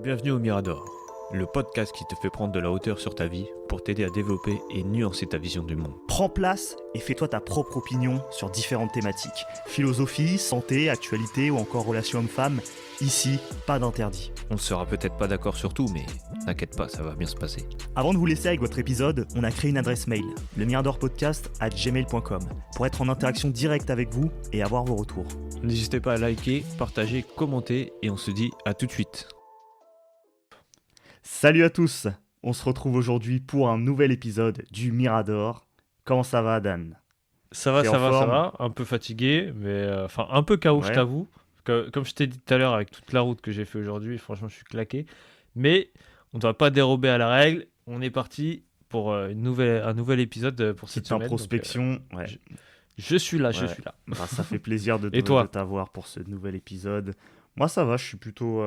Bienvenue au Mirador, le podcast qui te fait prendre de la hauteur sur ta vie pour t'aider à développer et nuancer ta vision du monde. Prends place et fais-toi ta propre opinion sur différentes thématiques. Philosophie, santé, actualité ou encore relations hommes-femmes. Ici, pas d'interdit. On ne sera peut-être pas d'accord sur tout, mais t'inquiète pas, ça va bien se passer. Avant de vous laisser avec votre épisode, on a créé une adresse mail, lemiradorpodcast@gmail.com, pour être en interaction directe avec vous et avoir vos retours. N'hésitez pas à liker, partager, commenter et on se dit à tout de suite. Salut à tous, on se retrouve aujourd'hui pour un nouvel épisode du Mirador. Comment ça va, Dan ? Ça va, T'es en ça va, ça forme ? va. Un peu fatigué, mais un peu KO, je Ouais. t'avoue. Comme je t'ai dit tout à l'heure, avec toute la route que j'ai fait aujourd'hui, franchement, je suis claqué. Mais on ne doit pas dérober à la règle. On est parti pour un nouvel épisode pour cette Petite semaine. introspection. Ouais. Je suis là, je Ouais. suis là. Bah, ça fait plaisir de Et toi ? de t'avoir pour ce nouvel épisode. Moi, ça va, je suis plutôt...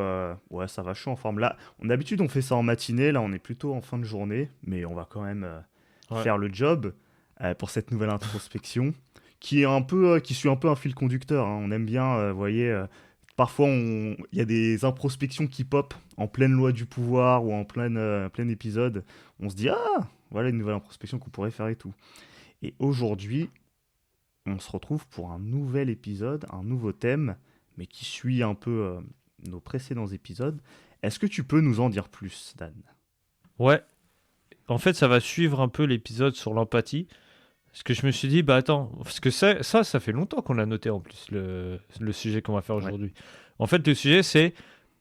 Ouais, ça va, je suis en forme. Là, d'habitude, on fait ça en matinée. Là, on est plutôt en fin de journée. Mais on va quand même Ouais. faire le job pour cette nouvelle introspection qui suit un peu un fil conducteur, hein. On aime bien, vous voyez... Parfois, il y a des introspections qui pop en pleine loi du pouvoir ou en plein épisode. On se dit, ah, voilà une nouvelle introspection qu'on pourrait faire et tout. Et aujourd'hui, on se retrouve pour un nouvel épisode, un nouveau thème, mais qui suit un peu nos précédents épisodes. Est-ce que tu peux nous en dire plus, Dan ? Ouais. En fait, ça va suivre un peu l'épisode sur l'empathie. Parce que je me suis dit, bah attends, parce que ça fait longtemps qu'on l'a noté en plus, le sujet qu'on va faire aujourd'hui. En fait, le sujet, c'est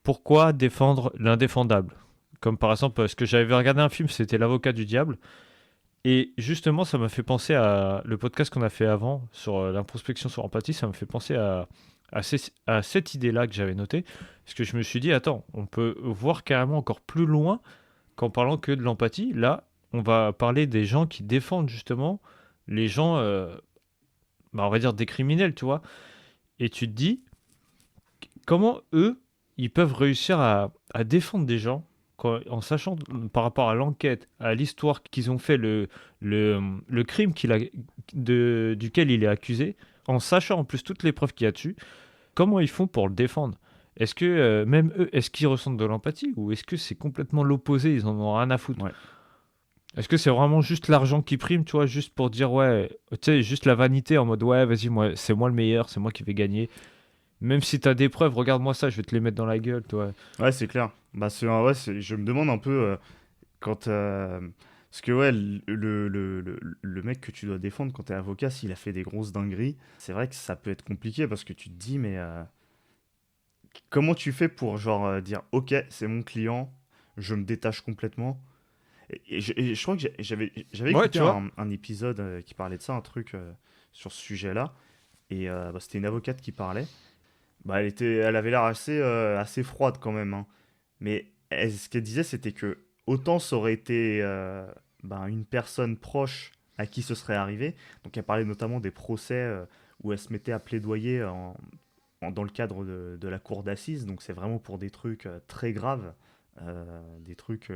pourquoi défendre l'indéfendable. Comme par exemple, parce que j'avais regardé un film, c'était L'Avocat du Diable. Et justement, ça m'a fait penser à le podcast qu'on a fait avant sur l'introspection sur l'empathie. Ça m'a fait penser à cette idée-là que j'avais notée. Parce que je me suis dit, attends, on peut voir carrément encore plus loin qu'en parlant que de l'empathie. Là, on va parler des gens qui défendent justement les gens, on va dire des criminels, tu vois. Et tu te dis, comment eux, ils peuvent réussir à défendre des gens en sachant, par rapport à l'enquête, à l'histoire qu'ils ont fait, le crime duquel il est accusé, en sachant en plus toutes les preuves qu'il y a dessus, comment ils font pour le défendre ? Est-ce que même eux, est-ce qu'ils ressentent de l'empathie ou est-ce que c'est complètement l'opposé, ils en ont rien à foutre ? Ouais. Est-ce que c'est vraiment juste l'argent qui prime, tu vois, juste pour dire, ouais, tu sais, juste la vanité en mode, ouais, vas-y, moi, c'est moi le meilleur, c'est moi qui vais gagner. Même si t'as des preuves, regarde-moi ça, je vais te les mettre dans la gueule, toi. Ouais, c'est clair. Bah, je me demande un peu quand... parce que ouais, le mec que tu dois défendre quand t'es avocat, s'il a fait des grosses dingueries, c'est vrai que ça peut être compliqué parce que tu te dis, mais comment tu fais pour genre dire, ok, c'est mon client, je me détache complètement. Et je crois que j'avais Ouais, écouté tu vois. un épisode qui parlait de ça, un truc sur ce sujet-là. Et bah, c'était une avocate qui parlait. Bah, elle avait l'air assez froide quand même, hein. Mais ce qu'elle disait, c'était que autant ça aurait été une personne proche à qui ce serait arrivé. Donc elle parlait notamment des procès où elle se mettait à plaidoyer dans le cadre de la cour d'assises. Donc c'est vraiment pour des trucs très graves, des trucs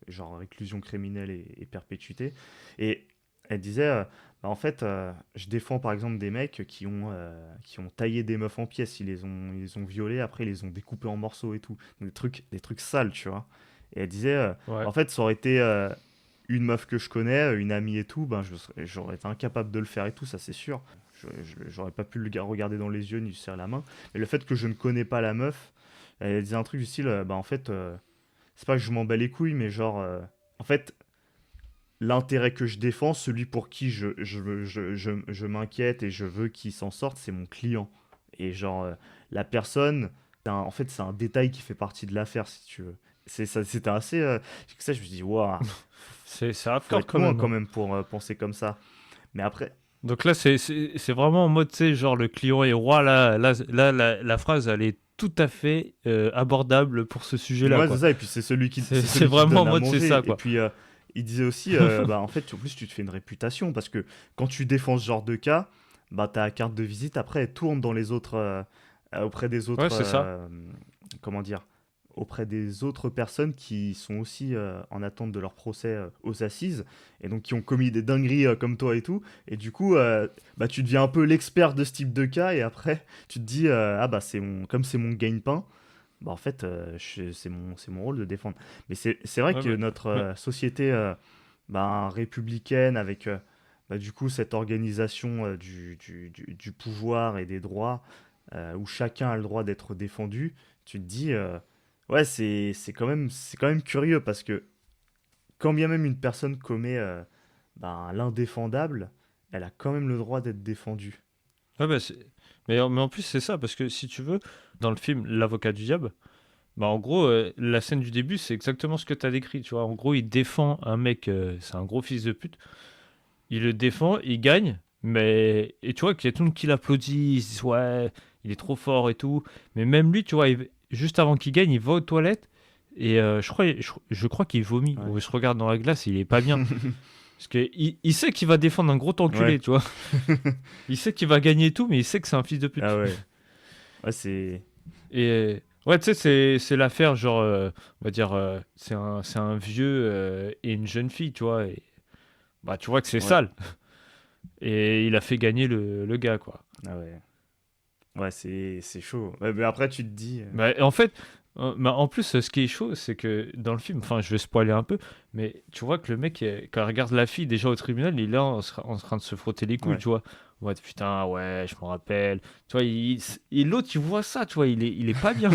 genre réclusion criminelle et perpétuité. Et elle disait, en fait, je défends par exemple des mecs qui ont taillé des meufs en pièces, ils les ont violées, après ils les ont découpées en morceaux et tout. Donc, des trucs sales, tu vois. Et elle disait, Ouais. en fait, ça aurait été une meuf que je connais, une amie et tout, j'aurais été incapable de le faire et tout, ça c'est sûr. J'aurais pas pu le regarder dans les yeux ni lui serrer la main. Mais le fait que je ne connais pas la meuf, elle disait un truc du style, en fait, c'est pas que je m'en bats les couilles, mais genre, en fait, l'intérêt que je défends, celui pour qui je m'inquiète et je veux qu'il s'en sorte, c'est mon client. Et genre, la personne, en fait, c'est un détail qui fait partie de l'affaire, si tu veux. C'était assez... ça, je me suis dit, waouh, C'est faut hardcore être quand loin même. quand Hein. même pour penser comme ça. Mais après, Donc là, c'est vraiment en mode, tu sais, genre le client est roi. Là, la phrase, elle est tout à fait abordable pour ce sujet-là, ouais, c'est quoi. ça, et puis c'est celui C'est qui te vraiment en donne à mode, c'est manger. ça, Et quoi. puis, il disait aussi, en fait, en plus, tu te fais une réputation, parce que quand tu défends ce genre de cas, ta carte de visite, après, elle tourne dans les autres, auprès des Ouais, autres, c'est ça. comment dire, auprès des autres personnes qui sont aussi en attente de leur procès aux assises, et donc qui ont commis des dingueries comme toi et tout, et du coup, tu deviens un peu l'expert de ce type de cas, et après, tu te dis, comme c'est mon gagne-pain, bah en fait, c'est mon rôle de défendre. Mais c'est vrai Ouais, que notre mais- société bah, républicaine, avec bah, du coup cette organisation du pouvoir et des droits, où chacun a le droit d'être défendu, tu te dis, ouais, c'est quand même curieux parce que quand bien même une personne commet bah, l'indéfendable, elle a quand même le droit d'être défendue. ouais, mais en plus, c'est ça, parce que si tu veux, dans le film L'avocat du diable, bah en gros, la scène du début, c'est exactement ce que tu as décrit, tu vois. En gros, il défend un mec, c'est un gros fils de pute, il le défend, il gagne, mais. Et tu vois qu'il y a tout le monde qui l'applaudit, ils se disent, ouais, il est trop fort et tout. Mais même lui, tu vois, juste avant qu'il gagne, il va aux toilettes, et je crois qu'il vomit, Ouais. ou il se regarde dans la glace, et il est pas bien. Parce qu'il sait qu'il va défendre un gros enculé, Ouais. tu vois. Il sait qu'il va gagner et tout, mais il sait que c'est un fils de Ah pute. ouais. Ouais, c'est. Et ouais, tu sais, c'est l'affaire, genre, on va dire, c'est un vieux et une jeune fille, tu vois. Et bah, tu vois que c'est Ouais. sale. Et il a fait gagner le gars, quoi. Ah ouais. Ouais, c'est chaud. Ouais, mais après, tu te dis. Bah, en fait, bah, en plus, ce qui est chaud, c'est que dans le film, enfin, je vais spoiler un peu, mais tu vois que le mec, quand il regarde la fille déjà au tribunal, il est là en train de se frotter les couilles, Ouais. tu vois. Ouais, putain, ouais, je me rappelle. Tu vois, et l'autre, il voit ça, tu vois, il est pas bien.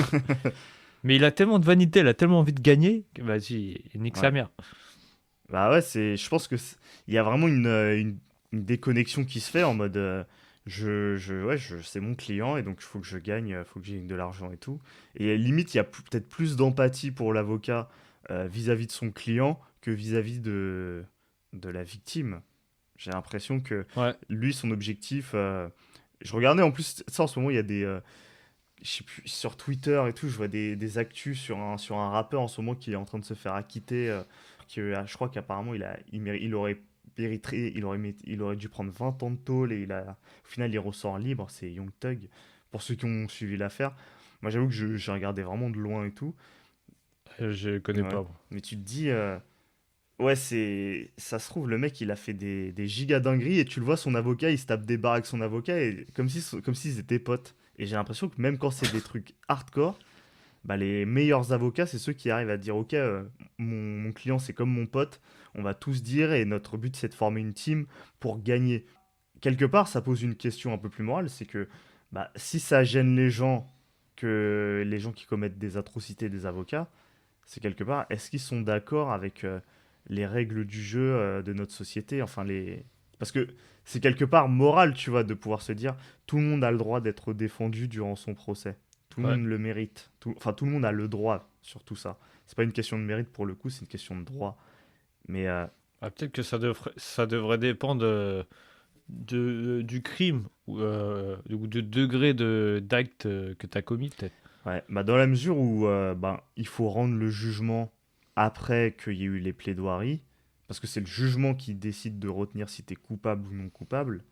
Mais il a tellement de vanité, il a tellement envie de gagner, que vas-y, il nique sa Ouais. mère. Bah ouais, je pense que il y a vraiment une déconnexion qui se fait en mode ouais, c'est mon client et donc il faut que je gagne, faut que j'ai de l'argent et tout. Et limite, il y a peut-être plus d'empathie pour l'avocat vis-à-vis de son client que vis-à-vis de la victime. J'ai l'impression que Ouais, lui, son objectif. Je regardais en plus, ça en ce moment, il y a je sais plus, sur Twitter et tout, je vois des actus sur un rappeur en ce moment qui est en train de se faire acquitter. Je crois qu'apparemment, il aurait mérité, il aurait dû prendre 20 ans de tôle et au final, il ressort libre. C'est Young Thug. Pour ceux qui ont suivi l'affaire, moi j'avoue que j'ai regardé vraiment de loin et tout. je connais Ouais. pas. Moi. Mais tu te dis, ouais, ça se trouve, le mec il a fait des giga dingueries et tu le vois, son avocat il se tape des barres avec son avocat et comme s'ils étaient potes. Et j'ai l'impression que même quand c'est des trucs hardcore, bah, les meilleurs avocats, c'est ceux qui arrivent à dire ok, mon client c'est comme mon pote, on va tous dire et notre but c'est de former une team pour gagner. Quelque part, ça pose une question un peu plus morale, c'est que bah, si ça gêne les gens, que les gens qui commettent des atrocités des avocats, c'est quelque part, est-ce qu'ils sont d'accord avec les règles du jeu de notre société, enfin les. Parce que c'est quelque part moral, tu vois, de pouvoir se dire tout le monde a le droit d'être défendu durant son procès. Tout le Ouais. monde le mérite. Enfin, tout le monde a le droit sur tout ça. C'est pas une question de mérite pour le coup, c'est une question de droit. Mais Ah, peut-être que ça devrait dépendre du crime ou du degré d'acte que tu as commis, peut-être. ouais, bah dans la mesure où ben, il faut rendre le jugement après qu'il y ait eu les plaidoiries, parce que c'est le jugement qui décide de retenir si tu es coupable ou non coupable,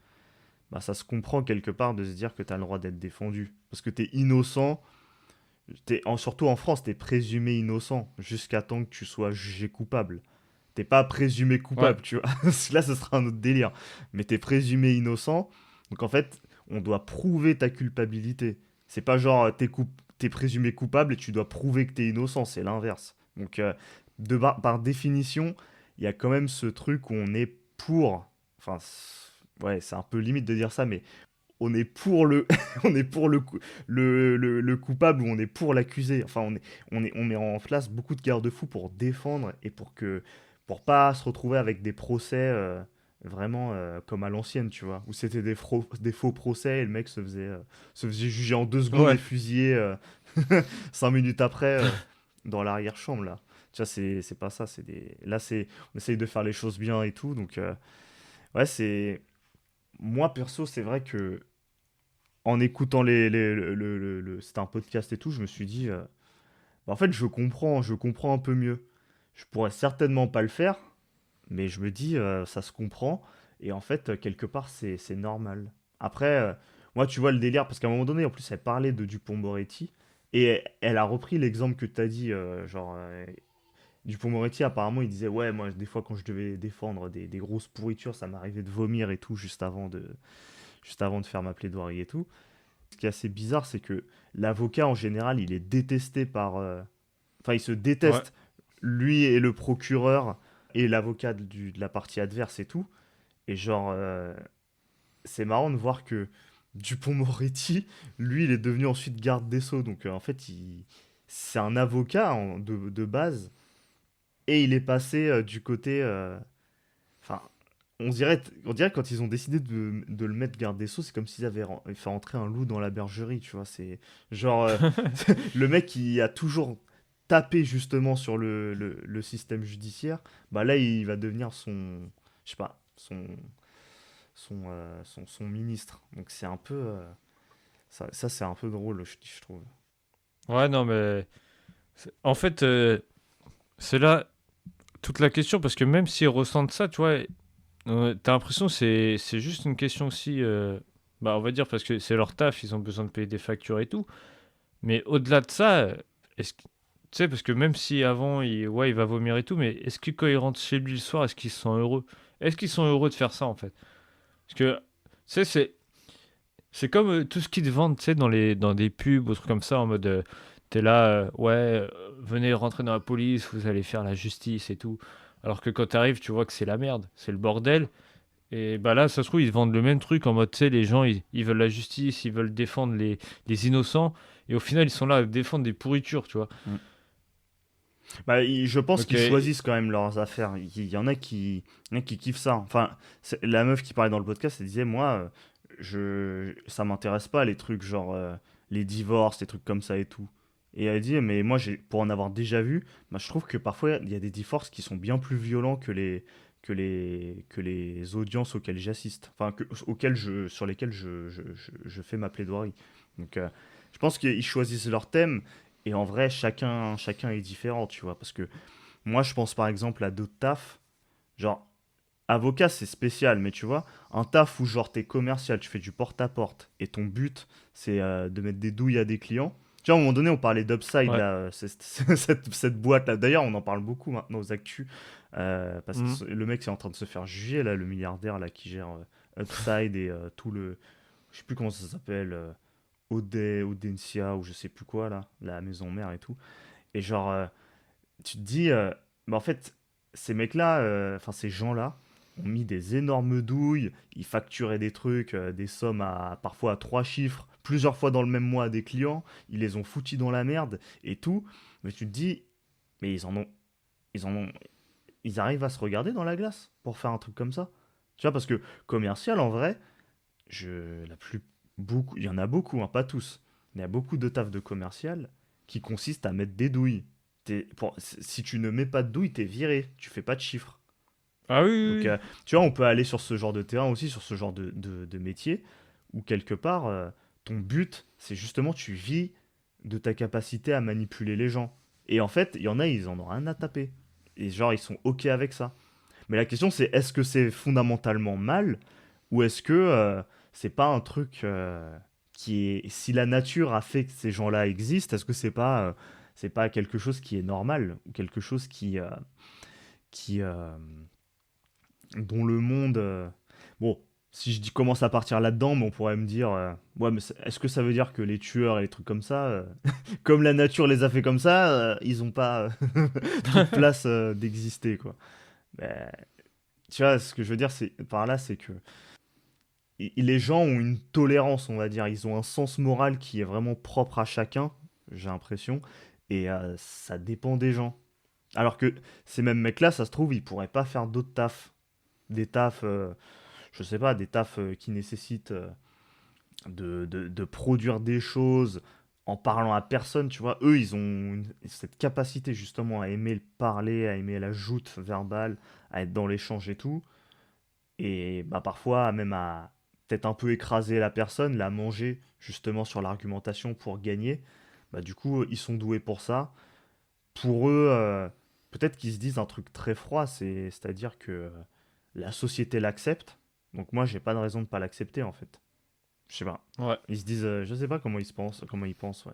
bah ça se comprend quelque part de se dire que tu as le droit d'être défendu. Parce que tu es innocent, surtout en France, tu es présumé innocent jusqu'à temps que tu sois jugé coupable. T'es pas présumé Ouais, coupable, tu vois. Là, ce sera un autre délire. Mais t'es présumé innocent. Donc en fait, on doit prouver ta culpabilité. C'est pas genre t'es présumé coupable et tu dois prouver que t'es innocent. C'est l'inverse. Donc par définition, il y a quand même ce truc où on est pour. Enfin, ouais, c'est un peu limite de dire ça, mais on est pour on est pour le coupable ou on est pour l'accusé. Enfin, on met en place beaucoup de garde-fous pour défendre et pour pas se retrouver avec des procès vraiment comme à l'ancienne, tu vois, où c'était des faux procès et le mec se faisait juger en 2 secondes et ouais. fusillé 5 minutes après dans l'arrière-chambre, là. Tu vois, c'est pas ça. Là, on essaye de faire les choses bien et tout. Donc, ouais, c'est. Moi, perso, c'est vrai que en écoutant c'était un podcast et tout, je me suis dit, bah, en fait, je comprends un peu mieux. Je pourrais certainement pas le faire, mais je me dis, ça se comprend. Et en fait, quelque part, c'est normal. Après, moi, tu vois le délire, parce qu'à un moment donné, en plus, elle parlait de Dupond-Moretti, et elle a repris l'exemple que tu as dit, genre, Dupond-Moretti, apparemment, il disait, ouais, moi, des fois, quand je devais défendre des grosses pourritures, ça m'arrivait de vomir et tout, juste avant de faire ma plaidoirie et tout. Ce qui est assez bizarre, c'est que l'avocat, en général, il est détesté par... Enfin, il se déteste, lui et le procureur, et l'avocat de la partie adverse et tout. Et genre, c'est marrant de voir que Dupond-Moretti, lui, il est devenu ensuite garde des Sceaux. Donc, en fait, c'est un avocat de base. Et il est passé du côté... Enfin, on dirait que quand ils ont décidé de le mettre garde des Sceaux, c'est comme s'ils avaient fait entrer un loup dans la bergerie, tu vois. C'est genre le mec qui a toujours tapé justement sur le système judiciaire, bah là il va devenir je sais pas, son ministre. Donc c'est un peu, ça c'est un peu drôle, je trouve. Ouais, non, mais en fait, c'est là toute la question parce que même s'ils ressentent ça, tu vois, t'as l'impression que c'est juste une question aussi, bah, on va dire parce que c'est leur taf, ils ont besoin de payer des factures et tout. Mais au-delà de ça, tu sais, parce que même si avant, ouais, il va vomir et tout, mais est-ce que quand il rentre chez lui le soir, est-ce qu'ils sont heureux? Est-ce qu'ils sont heureux de faire ça, en fait? Parce que, tu sais, c'est comme tout ce qu'ils te vendent, tu sais, dans des pubs ou trucs comme ça, en mode, t'es là, ouais, venez rentrer dans la police, vous allez faire la justice et tout. Alors que quand t'arrives, tu vois que c'est la merde, c'est le bordel. Et bah là, ça se trouve, ils te vendent le même truc en mode, tu sais, les gens, ils veulent la justice, ils veulent défendre les innocents. Et au final, ils sont là à défendre des pourritures, tu vois. Mm. Bah, je pense Ok. qu'ils choisissent quand même leurs affaires. Il y en a qui kiffent ça. Enfin, la meuf qui parlait dans le podcast, elle disait, moi, ça m'intéresse pas les trucs genre les divorces, les trucs comme ça et tout. Et elle dit, mais moi, pour en avoir déjà vu, bah, je trouve que parfois, il y a des divorces qui sont bien plus violents que les audiences auxquelles j'assiste. Enfin, sur lesquelles je fais ma plaidoirie. Donc, je pense qu'ils choisissent leur thème. Et en vrai, chacun est différent, tu vois. Parce que moi, je pense par exemple à d'autres tafs. Genre, avocat, c'est spécial, mais tu vois, un taf où genre t'es commercial, tu fais du porte-à-porte, et ton but, c'est de mettre des douilles à des clients. Tu vois, à un moment donné, on parlait d'Upside, Ouais. là, cette boîte-là. D'ailleurs, on en parle beaucoup maintenant aux actus, parce que Mhm. le mec est en train de se faire juger, là, le milliardaire là, qui gère Upside et tout le... Je sais plus comment ça s'appelle, Audencia, ou je sais plus quoi, là, la maison mère et tout. Et genre, tu te dis, bah en fait, ces mecs-là, enfin ces gens-là, ont mis des énormes douilles, ils facturaient des trucs, des sommes parfois à 3 chiffres, plusieurs fois dans le même mois à des clients, ils les ont foutis dans la merde et tout. Mais tu te dis, mais ils en ont, ils arrivent à se regarder dans la glace pour faire un truc comme ça. Tu vois, parce que commercial, en vrai, beaucoup, il y en a beaucoup, hein, pas tous, mais il y a beaucoup de taf de commercial qui consiste à mettre des douilles. Si tu ne mets pas de douilles, t'es viré, tu fais pas de chiffres. Ah oui, Donc, oui, oui. tu vois, on peut aller sur ce genre de terrain aussi, sur ce genre de métier, où quelque part, ton but, c'est justement, tu vis de ta capacité à manipuler les gens. Et en fait, il y en a, ils en ont rien à taper. Et genre, ils sont OK avec ça. Mais la question, c'est est-ce que c'est fondamentalement mal, ou est-ce que c'est pas un truc qui est... Si la nature a fait que ces gens-là existent, est-ce que c'est pas quelque chose qui est normal, ou quelque chose qui dont le monde... Bon, si commence à partir là-dedans, mais on pourrait me dire, ouais, mais est-ce que ça veut dire que les tueurs et les trucs comme ça, comme la nature les a fait comme ça, ils ont pas toute place d'exister, quoi. Ben, tu vois, ce que je veux dire par là, c'est que les gens ont une tolérance, on va dire. Ils ont un sens moral qui est vraiment propre à chacun, j'ai l'impression. Et ça dépend des gens. Alors que ces mêmes mecs-là, ça se trouve, ils pourraient pas faire d'autres tafs. Des tafs, je sais pas, des tafs qui nécessitent de produire des choses en parlant à personne, tu vois. Eux, ils ont cette capacité justement à aimer le parler, à aimer la joute verbale, à être dans l'échange et tout. Et bah, parfois, même à peut-être un peu écraser la personne, la manger justement sur l'argumentation pour gagner. Bah, du coup, ils sont doués pour ça. Pour eux, peut-être qu'ils se disent un truc très froid, c'est-à-dire que la société l'accepte. Donc moi, j'ai pas de raison de pas l'accepter en fait. Je sais pas. Ouais. Ils se disent, je sais pas comment ils pensent, ouais.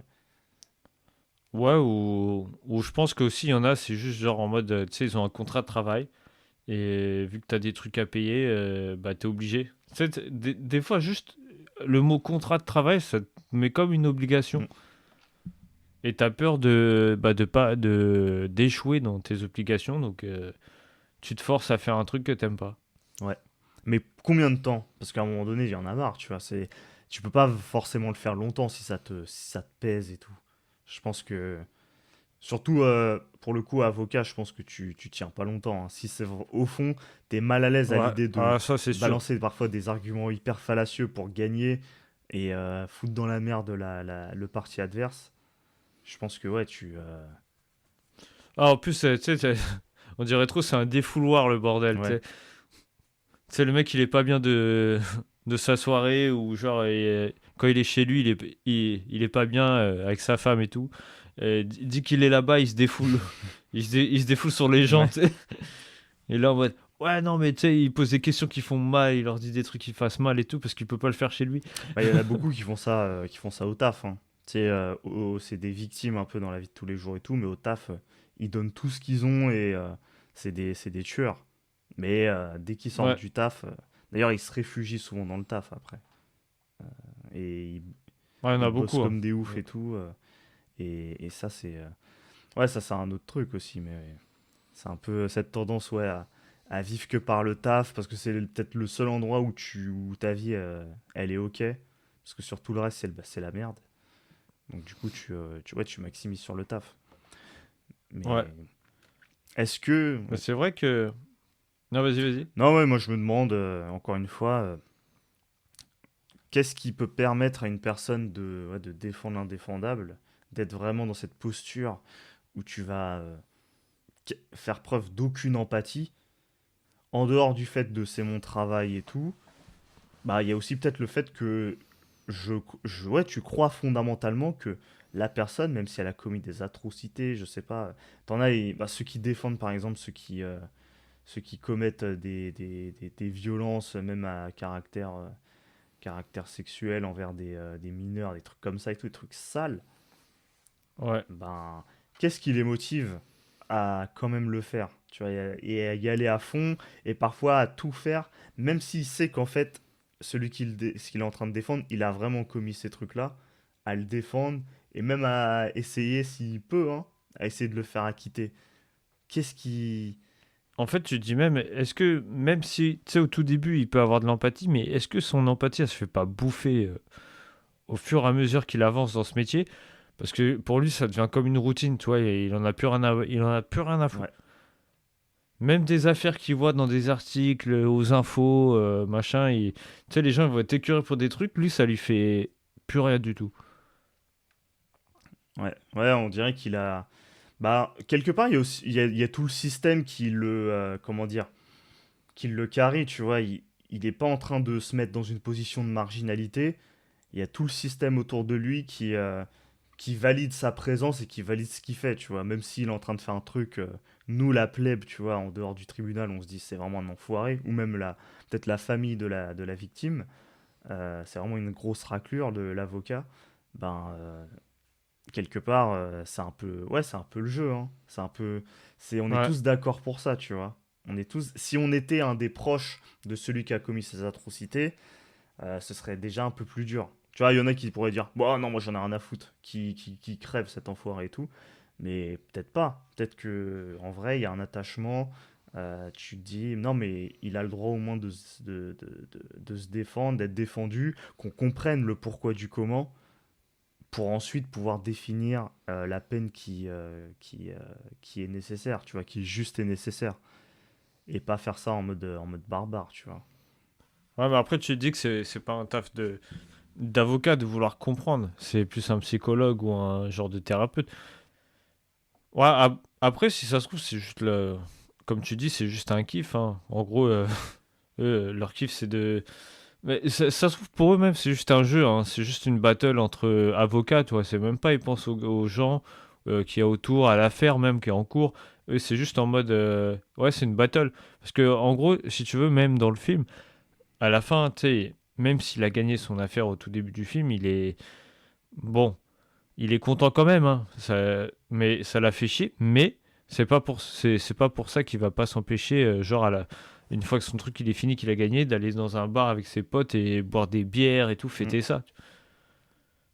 Ouais, ou je pense qu'aussi, il y en a, c'est juste genre en mode, tu sais, ils ont un contrat de travail. Et vu que tu as des trucs à payer, bah, tu es obligé. Tu sais, des fois, juste le mot contrat de travail, met comme une obligation. Mm. Et t'as peur d'échouer dans tes obligations, donc tu te forces à faire un truc que t'aimes pas. Ouais. Mais combien de temps? Parce qu'à un moment donné, il y en a marre, tu vois. Tu peux pas forcément le faire longtemps si ça te pèse et tout. Je pense que, surtout pour le coup, avocat, je pense que tu tiens pas longtemps, hein. Si c'est au fond, t'es mal à l'aise à Ouais, l'idée de ça c'est sûr. balancer parfois des arguments hyper fallacieux pour gagner et foutre dans la merde le parti adverse. Je pense que ouais, En plus, tu sais, on dirait trop c'est un défouloir le bordel. Tu ouais, sais. Tu sais, le mec il est pas bien de sa soirée ou genre quand il est chez lui il est pas bien avec sa femme et tout. Dit qu'il est là-bas, il se défoule. Il se défoule sur les gens. Ouais. Tu sais. Et là en mode ouais non mais tu sais il pose des questions qui font mal, il leur dit des trucs qui fassent mal et tout parce qu'il peut pas le faire chez lui. Bah, il y en a beaucoup qui font ça au taf, hein. Tu sais, c'est des victimes un peu dans la vie de tous les jours et tout, mais au taf, ils donnent tout ce qu'ils ont et c'est des tueurs. Mais dès qu'ils sortent Ouais, du taf, d'ailleurs, ils se réfugient souvent dans le taf après. Et ouais, il y en ils a bossent beaucoup. Hein. comme des oufs et tout. Et ça, ouais, ça, c'est un autre truc aussi, mais c'est un peu cette tendance, ouais, à vivre que par le taf, parce que c'est peut-être le seul endroit où ta vie, elle est ok. Parce que sur tout le reste, c'est la merde. Donc du coup, ouais, tu maximises sur le taf. Ouais. Mais est-ce que... Mais c'est vrai que non vas-y. Non, ouais, moi je me demande, encore une fois, qu'est-ce qui peut permettre à une personne ouais, de défendre l'indéfendable, d'être vraiment dans cette posture où tu vas faire preuve d'aucune empathie, en dehors du fait de c'est mon travail et tout, bah il y a aussi peut-être le fait que ouais, tu crois fondamentalement que la personne, même si elle a commis des atrocités, je sais pas, t'en as, bah, ceux qui défendent par exemple, ceux qui commettent des violences, même à caractère sexuel envers des mineurs, des trucs comme ça et tout, des trucs sales, Ouais. ben, qu'est-ce qui les motive à quand même le faire, tu vois, et à y aller à fond, et parfois à tout faire, même s'il sait qu'en fait, ce qu'il est en train de défendre, il a vraiment commis ces trucs-là, à le défendre, et même à essayer, s'il peut, hein, à essayer de le faire acquitter. Qu'est-ce qui... En fait, tu te dis même, est-ce que, même si, tu sais, au tout début, il peut avoir de l'empathie, mais est-ce que son empathie, elle se fait pas bouffer au fur et à mesure qu'il avance dans ce métier? Parce que pour lui, ça devient comme une routine, tu vois, et il en a plus rien à foutre. Ouais, Même des affaires qu'il voit dans des articles, aux infos, machin, tu sais, les gens ils vont être écœurés pour des trucs, lui, ça lui fait plus rien du tout. ouais, ouais, on dirait qu'il a... Bah, quelque part, il y a aussi, il y a tout le système comment dire, qui le carry, tu vois. Il est pas en train de se mettre dans une position de marginalité. Il y a tout le système autour de lui qui valide sa présence et qui valide ce qu'il fait, tu vois. Même s'il est en train de faire un truc, nous, la plèbe, tu vois, en dehors du tribunal, on se dit c'est vraiment un enfoiré. Ou même peut-être la famille de la victime. C'est vraiment une grosse raclure de l'avocat. Ben, quelque part, c'est un peu, ouais, c'est un peu le jeu, hein. On est Ouais, tous d'accord pour ça, tu vois. Si on était un des proches de celui qui a commis ces atrocités, ce serait déjà un peu plus dur. Tu vois, il y en a qui pourraient dire, bon, non, moi j'en ai rien à foutre, qui crève cet enfoiré et tout. Mais peut-être pas. Peut-être que en vrai, il y a un attachement. Tu te dis, non, mais il a le droit au moins de se défendre, d'être défendu, qu'on comprenne le pourquoi du comment pour ensuite pouvoir définir la peine qui est nécessaire, tu vois, qui est juste et nécessaire. Et pas faire ça en mode barbare, tu vois. ouais, mais après, tu te dis que c'est pas un taf d'avocat de vouloir comprendre, c'est plus un psychologue ou un genre de thérapeute. Ouais, après, si ça se trouve, c'est juste comme tu dis, c'est juste un kiff, hein. En gros, eux, leur kiff, c'est de. Mais ça se trouve pour eux-mêmes, c'est juste un jeu, hein. C'est juste une battle entre avocats, tu vois. C'est même pas, ils pensent aux gens qu'il y a autour, à l'affaire même qui est en cours. Eux, c'est juste en mode. Ouais, c'est une battle. Parce que, en gros, si tu veux, même dans le film, à la fin, tu sais, même s'il a gagné son affaire au tout début du film, il est. Bon, il est content quand même, hein. Mais ça l'a fait chier. Mais c'est pas pour ça qu'il va pas s'empêcher, genre une fois que son truc il est fini, qu'il a gagné, d'aller dans un bar avec ses potes et boire des bières et tout, fêter Mm. ça.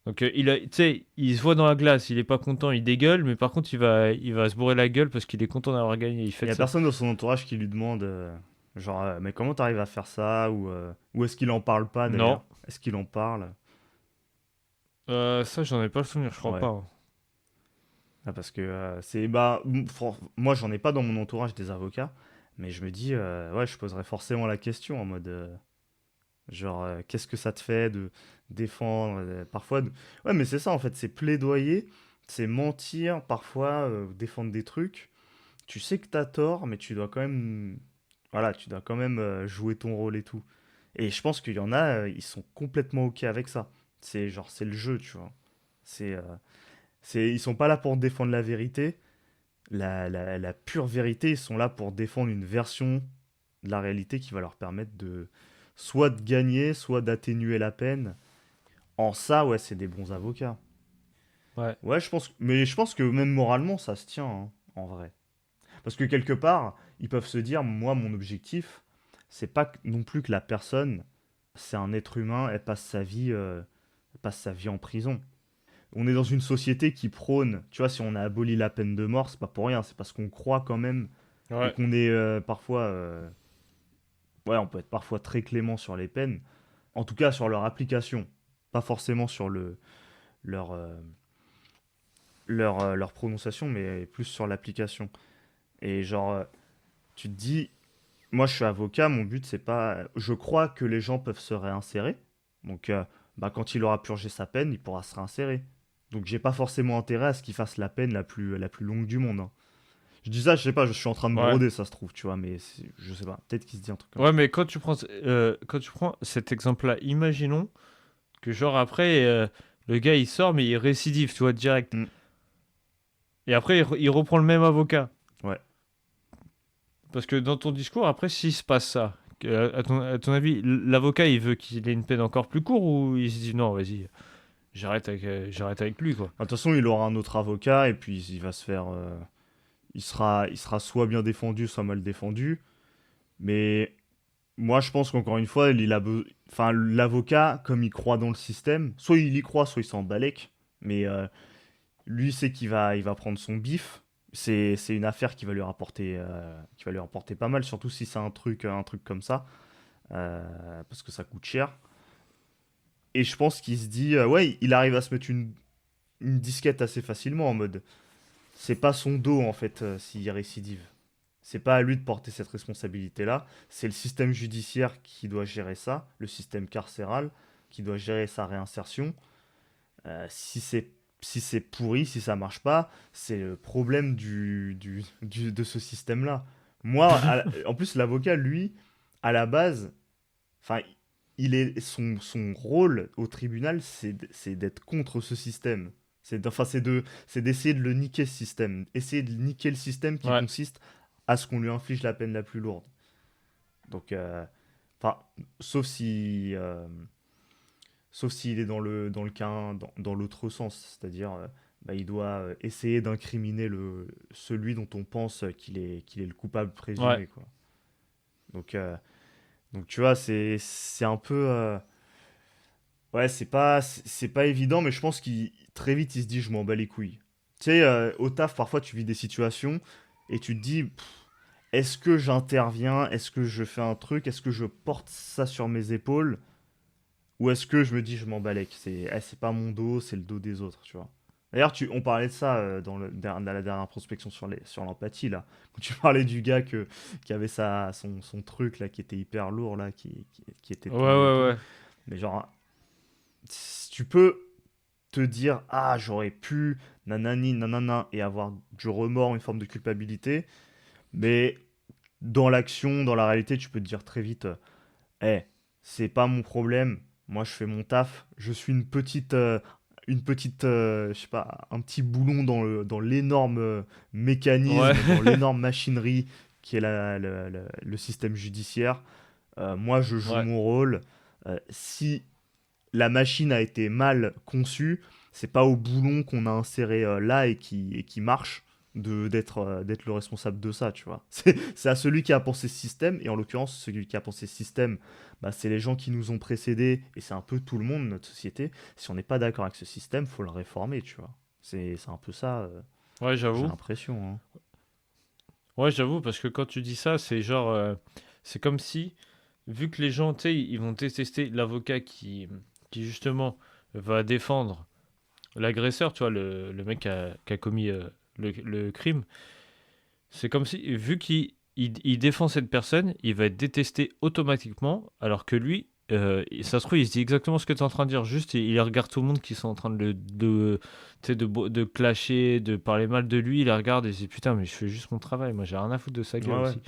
Donc, tu sais, il se voit dans la glace, il est pas content, il dégueule, mais par contre, il va se bourrer la gueule parce qu'il est content d'avoir gagné. Il Il fait y a ça. personne dans son entourage qui lui demande, genre, mais comment t'arrives à faire ça ou est-ce qu'il en parle pas Non. d'ailleurs? Est-ce qu'il en parle? Ça, j'en ai pas le souvenir, je crois Ouais. pas. Hein. Ah, parce que c'est. Bah, moi, j'en ai pas dans mon entourage des avocats, mais je me dis, ouais, je poserais forcément la question en mode. Genre, qu'est-ce que ça te fait de défendre parfois Ouais, mais c'est ça en fait, c'est plaidoyer, c'est mentir, parfois défendre des trucs. Tu sais que t'as tort, mais tu dois quand même. Voilà, tu dois quand même jouer ton rôle et tout. Et je pense qu'il y en a, ils sont complètement OK avec ça. C'est genre, c'est le jeu, tu vois. C'est, euh, ils sont pas là pour défendre la vérité, la pure vérité, ils sont là pour défendre une version de la réalité qui va leur permettre de soit de gagner, soit d'atténuer la peine. En ça, ouais, c'est des bons avocats. Ouais. Ouais, mais je pense que même moralement, ça se tient, hein, en vrai. Parce que quelque part, ils peuvent se dire, moi, mon objectif, c'est pas non plus que la personne, c'est un être humain, elle passe sa vie en prison. On est dans une société qui prône, tu vois, si on a aboli la peine de mort, c'est pas pour rien, c'est parce qu'on croit quand même et Ouais. qu'on est parfois, ouais, on peut être parfois très clément sur les peines, en tout cas sur leur application, pas forcément sur leur, leur prononciation, mais plus sur l'application. Et genre, tu te dis, moi je suis avocat, mon but c'est pas, je crois que les gens peuvent se réinsérer, donc bah, quand il aura purgé sa peine, il pourra se réinsérer. Donc j'ai pas forcément intérêt à ce qu'il fasse la peine la plus longue du monde, hein. Je dis ça, je sais pas, je suis en train de Ouais. broder, ça se trouve, tu vois, mais je sais pas, peut-être qu'il se dit un truc comme Ouais, ça. mais quand tu prends cet exemple-là, imaginons que genre après, le gars il sort, mais il récidive, tu vois, direct. Mm. Et après, il reprend le même avocat. Ouais. Parce que dans ton discours, après, s'il se passe ça, à ton avis, l'avocat, il veut qu'il ait une peine encore plus courte ou il se dit non, vas-y, j'arrête avec lui, quoi. De toute façon, il aura un autre avocat et puis il va se faire, il sera soit bien défendu, soit mal défendu. Mais moi, je pense qu'encore une fois, enfin, l'avocat, comme il croit dans le système, soit il y croit, soit il s'en balèque. Mais lui, sait il va prendre son bif. C'est une affaire qui va lui rapporter pas mal, surtout si c'est un truc comme ça, parce que ça coûte cher. Et je pense qu'il se dit, ouais, il arrive à se mettre une disquette assez facilement en mode, c'est pas son dos en fait s'il récidive. C'est pas à lui de porter cette responsabilité-là. C'est le système judiciaire qui doit gérer ça, le système carcéral qui doit gérer sa réinsertion. Si c'est pourri, si ça marche pas, c'est le problème de ce système-là. Moi, en plus, l'avocat, lui, à la base, enfin, son rôle au tribunal, c'est d'être contre ce système. C'est d'essayer de le niquer ce système. Essayer de niquer le système qui Ouais. consiste à ce qu'on lui inflige la peine la plus lourde. Donc, enfin, sauf si, sauf s'il est dans le cas, dans l'autre sens, c'est-à-dire, bah, il doit essayer d'incriminer celui dont on pense qu'il est le coupable Ouais. présumé, quoi. Donc, tu vois, c'est un peu, ouais, c'est pas évident, mais je pense qu'il très vite il se dit je m'en bats les couilles. Tu sais, au taf, parfois tu vis des situations et tu te dis est-ce que j'interviens? Est-ce que je fais un truc? Est-ce que je porte ça sur mes épaules? Ou est-ce que je me dis je m'en balèque? C'est pas mon dos, c'est le dos des autres, tu vois. D'ailleurs, on parlait de ça dans la dernière prospection sur l'empathie, là. Quand tu parlais du gars qui avait son truc, là, qui était hyper lourd, là, qui était Ouais, tombé et ouais, tout. ouais. Mais genre, si tu peux te dire, ah, j'aurais pu, nanani, nanana, et avoir du remords, une forme de culpabilité, mais dans l'action, dans la réalité, tu peux te dire très vite, eh, c'est pas mon problème, moi je fais mon taf, je suis je sais pas, un petit boulon dans l'énorme mécanisme, Ouais. dans l'énorme machinerie qui est le système judiciaire. Moi je joue Ouais. mon rôle. Si la machine a été mal conçue, c'est pas au boulon qu'on a inséré là et qui marche. d'être le responsable de ça, tu vois. C'est à celui qui a pensé ce système, et en l'occurrence, celui qui a pensé ce système, bah, c'est les gens qui nous ont précédés, et c'est un peu tout le monde, notre société. Si on n'est pas d'accord avec ce système, faut le réformer, tu vois. C'est un peu ça, Ouais, j'ai j'avoue. l'impression, hein. Ouais, j'avoue, parce que quand tu dis ça, c'est genre. C'est comme si, vu que les gens, tu sais, ils vont détester l'avocat qui justement va défendre l'agresseur, tu vois, le mec qui a commis le crime. C'est comme si, vu qu'il défend cette personne, il va être détesté automatiquement, alors que lui, ça se trouve, il se dit exactement ce que tu es en train de dire. Juste, il regarde tout le monde qui sont en train tu sais, de clasher, de parler mal de lui. Il la regarde et il se dit putain, mais je fais juste mon travail. Moi, j'ai rien à foutre de sa Ouais, gueule ouais. aussi.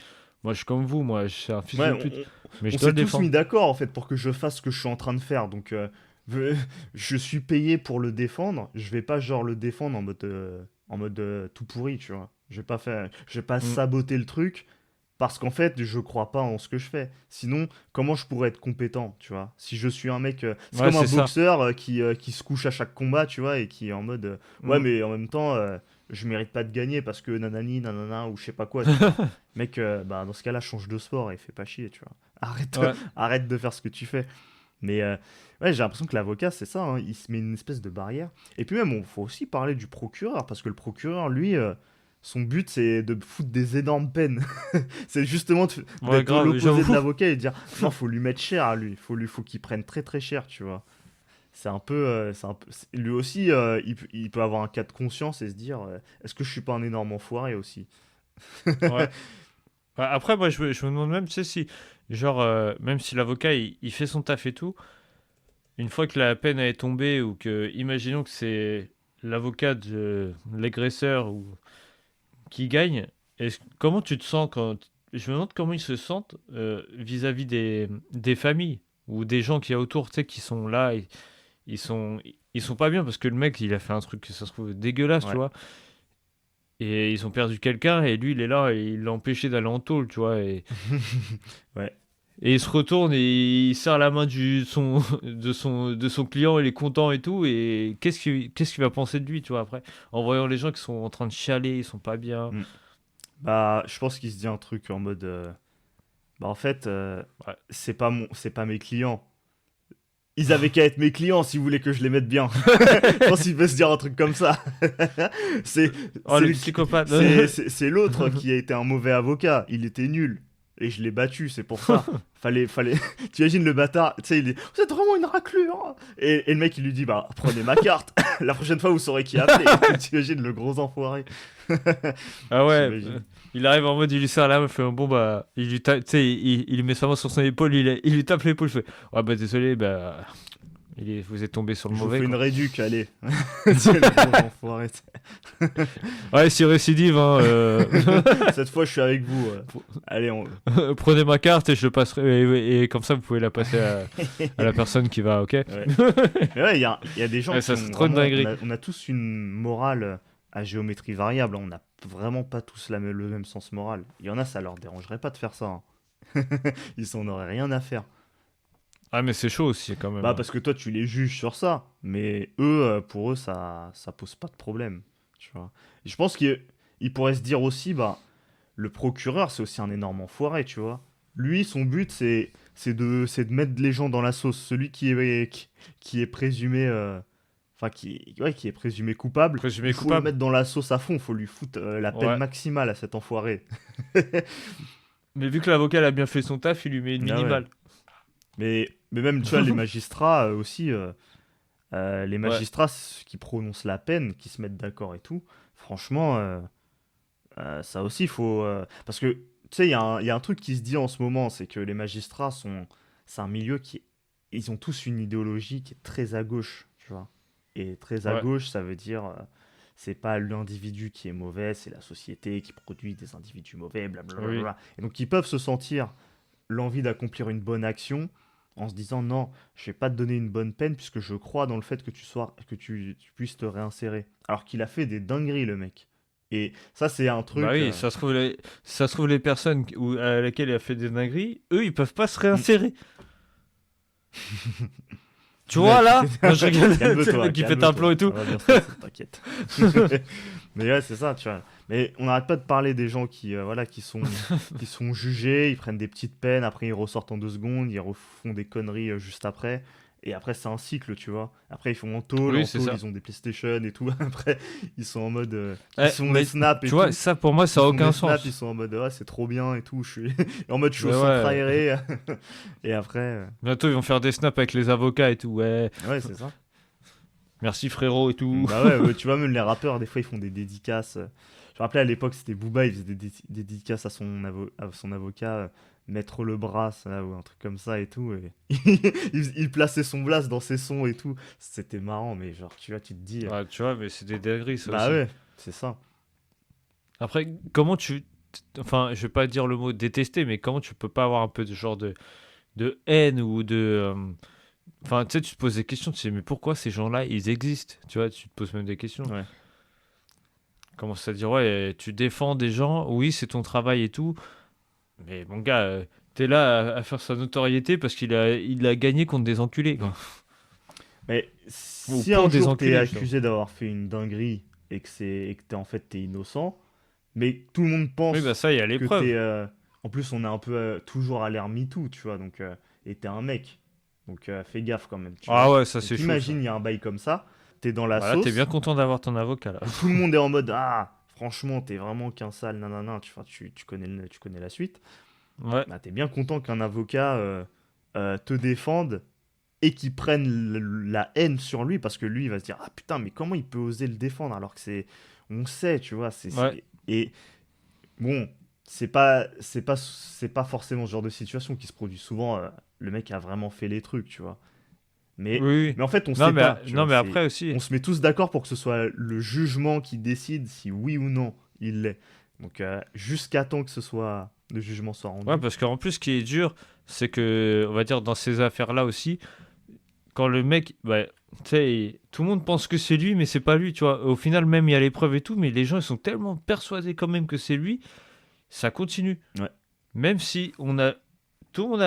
Moi, je suis comme vous. Moi, je suis un fils Ouais, de pute. Mais on je dois s'est le tous défendre. mis d'accord en fait pour que je fasse ce que je suis en train de faire. Donc, je suis payé pour le défendre. Je vais pas genre le défendre en mode tout pourri, tu vois. Je vais pas Mm. saboter le truc parce qu'en fait, je crois pas en ce que je fais. Sinon, comment je pourrais être compétent, tu vois? Si je suis un mec, c'est Ouais, comme un c'est ça. boxeur qui se couche à chaque combat, tu vois, et qui est en mode, ouais, Mm. mais en même temps, je mérite pas de gagner parce que nanani, nanana, ou je sais pas quoi, tu vois. Mec, bah, dans ce cas-là, change de sport et fais pas chier, tu vois. Arrête, Ouais. arrête de faire ce que tu fais. Mais ouais, j'ai l'impression que l'avocat, c'est ça, hein, il se met une espèce de barrière. Et puis même, il faut aussi parler du procureur, parce que le procureur, lui, son but, c'est de foutre des énormes peines. C'est justement Ouais, d'être grave, l'opposé de j'avoue. l'avocat et de dire, non, faut lui mettre cher à lui, faut qu'il prenne très très cher, tu vois. Lui aussi, il peut avoir un cas de conscience et se dire, est-ce que je suis pas un énorme enfoiré aussi? Ouais. Après, moi, je me demande même, tu sais, si, genre, même si l'avocat, il fait son taf et tout, une fois que la peine est tombée, ou que, imaginons que c'est l'avocat de l'agresseur ou qui gagne, comment tu te sens quand. Je me demande comment ils se sentent vis-à-vis des familles ou des gens qui y a autour, tu sais, qui sont là, ils sont pas bien parce que le mec, il a fait un truc, ça se trouve, dégueulasse, tu Ouais. vois. Et ils ont perdu quelqu'un, et lui, il est là, et il l'a empêché d'aller en tôle, tu vois. Ouais. Et il se retourne et il serre la main de son client, il est content et tout. Et qu'est-ce qu'il va penser de lui, tu vois, après? En voyant les gens qui sont en train de chialer, ils sont pas bien. Mm. Bah, je pense qu'il se dit un truc en mode, bah en fait, Ouais. c'est pas mes clients. Ils avaient qu'à être mes clients si vous voulez que je les mette bien. Je pense qu'il peut se dire un truc comme ça. c'est Oh, c'est le le- psychopathe. c'est l'autre qui a été un mauvais avocat. Il était nul. Et je l'ai battu, c'est pour ça. Fallait. Tu imagines le bâtard, tu sais, il dit, vous êtes vraiment une raclure. Et le mec, il lui dit, bah, prenez ma carte. La prochaine fois, vous saurez qui appeler. Tu imagines le gros enfoiré. Ah ouais, J'imagine. il arrive en mode, il lui serre la main, il fait bon bah, il lui tape, tu sais, il lui met sa main sur son épaule, il lui tape l'épaule, il fait ouais bah désolé, bah, vous êtes tombé sur le Je vous mauvais fais une quoi. réduc, allez. C'est le gros enfoiré. Ouais, si récidive, hein, Cette fois, je suis avec vous. Allez, prenez ma carte et je le passerai, et comme ça vous pouvez la passer à la personne qui va, ok. Ouais. Mais ouais, il y a des gens Ouais, qui ça sont c'est trop une vraiment. dinguerie. On a tous une morale à géométrie variable. On n'a vraiment pas tous le même sens moral. Il y en a, ça leur dérangerait pas de faire ça, hein. Ils en auraient rien à faire. Ah mais c'est chaud aussi quand même, Bah, hein. parce que toi, tu les juges sur ça. Mais eux, pour eux, ça pose pas de problème. Tu vois. Et je pense qu'ils pourraient se dire aussi, bah, le procureur, c'est aussi un énorme enfoiré, tu vois. Lui, son but, c'est de mettre les gens dans la sauce. Celui qui est présumé, enfin, qui est présumé coupable, Présumé il faut le coupable. mettre dans la sauce à fond. Il faut lui foutre la peine Ouais. maximale à cet enfoiré. Mais vu que l'avocat elle a bien fait son taf, il lui met une Ah ouais. minimale. Mais même, tu vois, les magistrats aussi, les Ouais. magistrats qui prononcent la peine, qui se mettent d'accord et tout, franchement, ça aussi, il faut. Parce que, tu sais, il y a un truc qui se dit en ce moment, c'est que les magistrats sont. C'est un milieu qui. Ils ont tous une idéologie qui est très à gauche, tu vois. Et très à Ouais. gauche, ça veut dire. C'est pas l'individu qui est mauvais, c'est la société qui produit des individus mauvais, Oui. blablabla. Et donc, ils peuvent se sentir l'envie d'accomplir une bonne action en se disant non, je vais pas te donner une bonne peine puisque je crois dans le fait que tu puisses te réinsérer. Alors qu'il a fait des dingueries, le mec. Et ça, c'est un Bah truc. oui, ça se trouve les personnes à laquelle il a fait des dingueries, eux, ils peuvent pas se Mm. réinsérer. Tu vois Mec, là? Non, je rigole. C'est le calme-toi, mec qui pète un calme-toi. plomb et Ça tout. va bien se passer, t'inquiète. Mais ouais, c'est ça, tu vois. Mais on n'arrête pas de parler des gens qui sont jugés, ils prennent des petites peines, après ils ressortent en 2 secondes, ils refont des conneries juste après. Et après, c'est un cycle, tu vois. Après, ils font Oui, en c'est tôle, ça. ils ont des PlayStation et tout. Après, ils sont en mode. Ils Eh, font des mais snaps et tu vois, tout. ça pour moi, ça Ils a font aucun des snaps, ils sens. sont en mode c'est trop bien et tout. Je suis en mode je suis au Mais centre ouais, aéré. Et après, bientôt ils vont faire des snaps avec les avocats et tout. Ouais, ouais, c'est ça. merci frérot et tout. Bah ouais, tu vois, même les rappeurs, des fois, ils font des dédicaces. Je me rappelais à l'époque, c'était Booba, il faisait des dédicaces à son avocat, Maître Lebras, là, ou un truc comme ça et tout. Et il plaçait son blast dans ses sons et tout. C'était marrant, mais genre, tu vois, tu te dis. Ouais, tu vois, mais c'est des dingueries ça Bah aussi. ouais, c'est ça. Après, comment tu. Enfin, je vais pas dire le mot détester, mais comment tu peux pas avoir un peu de genre de haine ou de. Enfin, tu sais, tu te poses des questions, tu sais, mais pourquoi ces gens-là, ils existent? Tu vois, tu te poses même des questions. Ouais. Commence à dire, ouais, tu défends des gens, oui, c'est ton travail et tout, mais mon gars, t'es là à faire sa notoriété parce qu'il a gagné contre des enculés, quoi. Mais Ou si un pour des jour t'es enculés, plutôt. accusé d'avoir fait une dinguerie et que t'es innocent, mais tout le monde Oui, bah pense ça, il y a que l'épreuve. en plus, on est un peu toujours à l'ère MeToo, tu vois, donc et t'es un mec, donc fais gaffe quand même, tu Ah vois. ouais, ça Donc c'est chaud, ça. imagine, il y a un bail comme ça, t'es dans la Voilà, t'es bien sauce, content d'avoir ton avocat, là. où tout le monde est en mode ah, franchement, t'es vraiment qu'un sale, nanana, tu connais la suite. Ouais, Bah, t'es bien content qu'un avocat te défende et qu'il prenne la haine sur lui parce que lui il va se dire ah putain mais comment il peut oser le défendre alors que c'est on sait tu vois ouais. et bon c'est pas forcément ce genre de situation qui se produit souvent le mec a vraiment fait les trucs tu vois Oui, mais oui. mais en fait on Non, sait pas tu non, vois mais c'est après aussi. on se met tous d'accord pour que ce soit le jugement qui décide si oui ou non il l'est donc jusqu'à temps que ce soit le jugement soit Ouais, rendu. parce qu'en plus, ce qui est dur, c'est que, on va dire, dans ces affaires-là aussi, quand le mec, bah, tu sais, tout le monde pense que c'est lui, mais c'est pas lui, tu vois. Au final, même il y a l'épreuve et tout, mais les gens ils sont tellement persuadés quand même que c'est lui, ça continue. Ouais. Même si tout le monde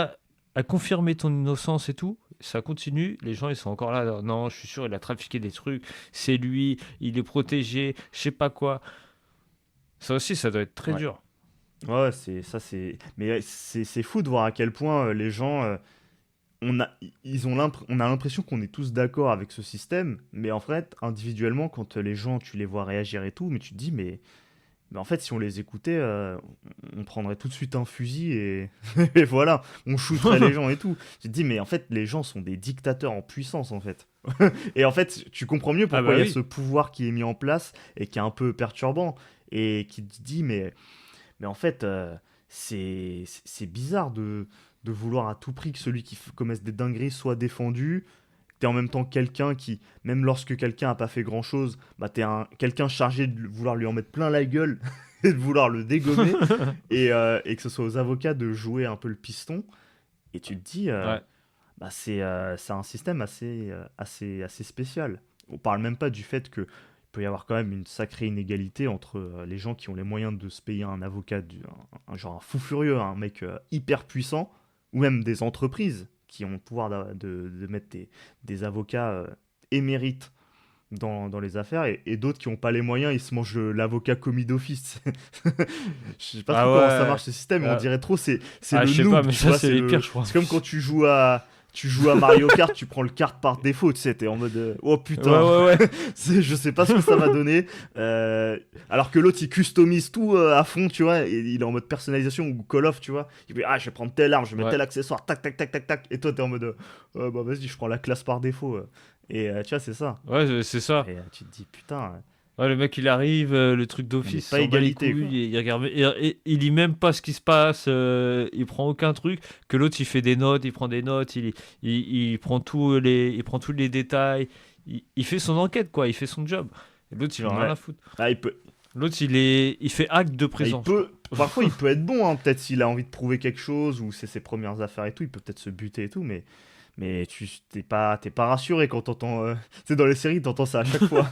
a confirmé ton innocence et tout, ça continue. Les gens ils sont encore là. Non, je suis sûr, il a trafiqué des trucs, c'est lui, il est protégé, je sais pas quoi. Ça aussi, ça doit être très Ouais. dur. Ouais, mais c'est fou de voir à quel point les gens on a l'impression qu'on est tous d'accord avec ce système, mais en fait, individuellement, quand les gens, tu les vois réagir et tout, mais tu te dis, mais en fait, si on les écoutait, on prendrait tout de suite un fusil et, et voilà, on shooterait les gens et tout. Tu te dis, mais en fait, les gens sont des dictateurs en puissance, en fait. Et en fait, tu comprends mieux Ah pourquoi bah il y a oui. ce pouvoir qui est mis en place et qui est un peu perturbant et qui te dit, mais en fait, c'est bizarre de vouloir à tout prix que celui qui commette des dingueries soit défendu. T'es en même temps quelqu'un qui, même lorsque quelqu'un a pas fait grand chose, bah t'es quelqu'un chargé de vouloir lui en mettre plein la gueule et de vouloir le dégommer. Et que ce soit aux avocats de jouer un peu le piston. Et tu te dis, Ouais. bah c'est un système assez spécial. On parle même pas du fait que il peut y avoir quand même une sacrée inégalité entre les gens qui ont les moyens de se payer un avocat, genre un fou furieux, un mec hyper puissant, ou même des entreprises qui ont le pouvoir de mettre des avocats émérites dans les affaires, et d'autres qui n'ont pas les moyens, ils se mangent l'avocat commis d'office. Je sais pas Ah trop comment ça ouais. marche ce système, mais on Ah, dirait trop c'est ah, le je sais pas, noob, mais tu ça vois, c'est les pires, je crois. c'est comme quand tu joues à Mario Kart, tu prends le kart par défaut, tu sais, t'es en mode oh Ouais, putain, ouais, ouais. je sais pas ce que ça va donner. Alors que l'autre il customise tout à fond, tu vois, et il est en mode personnalisation ou Call of, tu vois. Il dit ah, je vais prendre telle arme, je vais mettre Ouais. tel accessoire, tac tac tac tac tac, et toi t'es en mode bah vas-y, je prends la classe par défaut. Et tu vois, c'est ça. Ouais, c'est ça. Et tu te dis putain, Ouais, le mec il arrive, le truc on n'est d'office, il pas s'en bat les égalité quoi. couilles, il regarde, il lit même pas ce qui se passe, il prend aucun truc. Que l'autre il fait des notes, il prend des notes, il prend il prend tous les détails, il fait son enquête quoi, il fait son job. Et l'autre il en a rien Ouais. à foutre. Ah, il peut, L'autre il fait acte de ah, il présence quoi. peut, parfois il peut être bon, hein, peut-être s'il a envie de prouver quelque chose ou c'est ses premières affaires et tout, il peut peut-être se buter et tout, mais tu t'es pas rassuré quand t'entends. Tu sais, dans les séries, t'entends ça à chaque fois.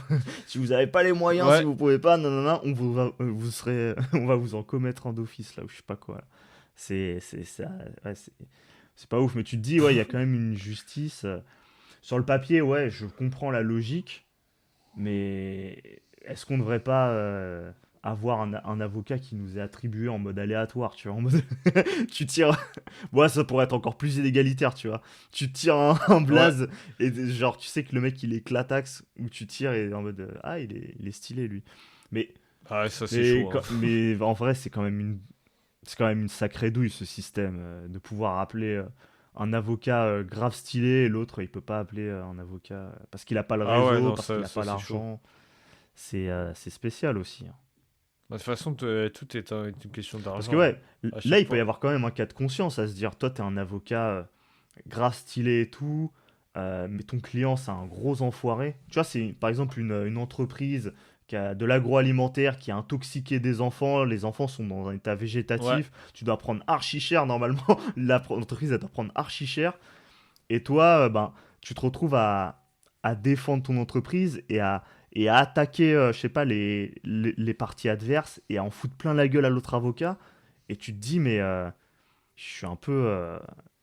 Si vous avez pas les moyens, si Ouais. vous pouvez pas, nanana, vous serez, on va vous en commettre un d'office là, ou je sais pas quoi. Là. C'est ça, ouais, c'est pas ouf, mais tu te dis, ouais, il y a quand même une justice. Sur le papier, ouais, je comprends la logique, mais est-ce qu'on devrait pas avoir un avocat qui nous est attribué en mode aléatoire, tu vois, en mode tu tires, ouais, ça pourrait être encore plus inégalitaire, tu vois, tu tires un blaze et genre tu sais que le mec il est clatax ou tu tires et en mode ah il est stylé lui, mais Ah, ça, c'est chaud. mais en vrai c'est quand même une sacrée douille ce système de pouvoir appeler un avocat grave stylé et l'autre il peut pas appeler un avocat parce qu'il a pas le Ah ouais, réseau, non, parce qu'il a ça pas c'est chaud. l'argent. C'est spécial aussi, hein. Bah, de toute façon, tout est une question Parce que d'argent, ouais, à là chaque il peut y fois. avoir quand même un cas de conscience à se dire, toi t'es un avocat grave stylé et tout, mais ton client c'est un gros enfoiré. Tu vois, c'est par exemple une entreprise qui a de l'agroalimentaire qui a intoxiqué des enfants, les enfants sont dans un état Ouais, végétatif, tu dois prendre archi cher normalement, l'entreprise elle doit prendre archi cher, et toi, ben, tu te retrouves à défendre ton entreprise et à attaquer, je sais pas, les parties adverses et à en foutre plein la gueule à l'autre avocat. Et tu te dis, mais je suis un peu.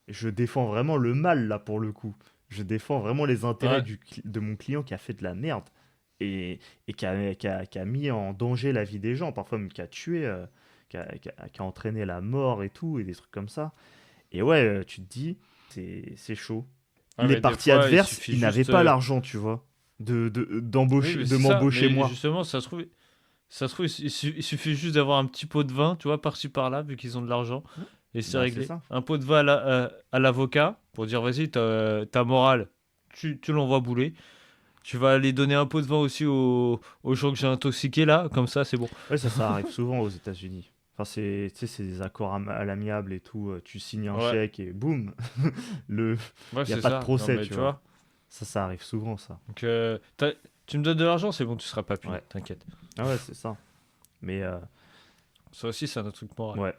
Je défends vraiment le mal là pour le coup. Je défends vraiment les intérêts ouais. de mon client qui a fait de la merde et qui a mis en danger la vie des gens, parfois même qui a tué, qui a entraîné la mort et tout, et des trucs comme ça. Et ouais, tu te dis, c'est chaud. Ouais, Les mais des parties fois, il adverses, suffit ils n'avaient juste. pas l'argent, tu vois, Oui, mais de c'est ça. m'embaucher Mais moi. justement, ça se trouve, il suffit juste d'avoir un petit pot de vin, tu vois, par-ci par-là, vu qu'ils ont de l'argent, et c'est Bah, c'est réglé. ça. Un pot de vin à l'avocat, pour dire, vas-y, ta morale, tu l'envoies bouler. Tu vas aller donner un pot de vin aussi aux gens que j'ai intoxiqués, là, comme ça, c'est bon. Ouais, ça arrive souvent aux États-Unis. Enfin, tu sais, c'est des accords à l'amiable et tout. Tu signes un Ouais, chèque et boum, le, ouais, il y a c'est pas de ça. Non, procès, mais tu tu vois. vois. Ça arrive souvent, ça. Donc, tu me donnes de l'argent, c'est bon, tu seras pas puni, Ouais. t'inquiète. Ah ouais, c'est ça. Mais Ça aussi, c'est un autre truc moral. ouais,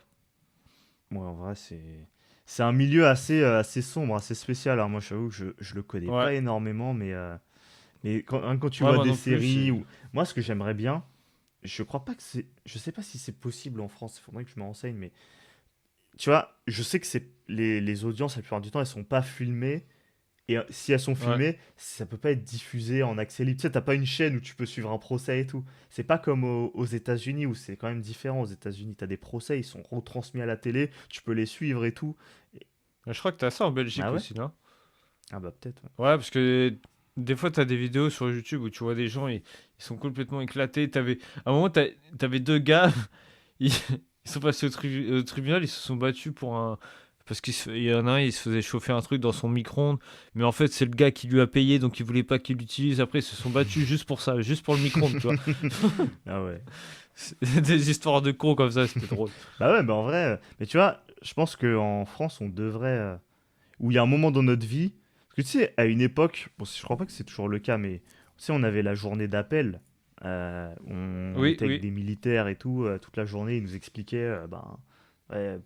ouais, en vrai, c'est un milieu assez sombre, assez spécial. Alors moi, j'avoue que je le connais Ouais, pas énormément, mais quand tu ouais, vois moi des non plus, séries c'est. ou moi, ce que j'aimerais bien, je crois pas que c'est, je sais pas si c'est possible en France. Il faudrait que je me renseigne, mais tu vois, je sais que les audiences la plupart du temps, elles sont pas filmées. Et si elles sont Ouais. filmées, ça peut pas être diffusé en accès libre. Tu sais, t'as pas une chaîne où tu peux suivre un procès et tout. C'est pas comme aux États-Unis où c'est quand même différent. Aux États-Unis, t'as des procès, ils sont retransmis à la télé, tu peux les suivre et tout. Et- Je crois que t'as ça en Ah Belgique ouais? aussi, non? Ah bah peut-être. Ouais. Ouais, parce que des fois, t'as des vidéos sur YouTube où tu vois des gens, ils sont complètement éclatés. À un moment, t'avais deux gars, ils, ils sont passés au tribunal, ils se sont battus pour un. Parce qu'il y en a un, il se faisait chauffer un truc dans son micro-ondes, mais en fait, c'est le gars qui lui a payé, donc il voulait pas qu'il l'utilise. Après, ils se sont battus juste pour ça, juste pour le micro-ondes, tu vois. Ah ouais. C'est des histoires de cons comme ça, c'était drôle. Bah ouais, bah en vrai. Mais tu vois, je pense qu'en France, on devrait. Où il y a un moment dans notre vie. Parce que tu sais, à une époque, bon, je crois pas que c'est toujours le cas, mais tu sais, on avait la journée d'appel. On Oui, était avec oui. des militaires et tout, toute la journée, ils nous expliquaient ben, ouais,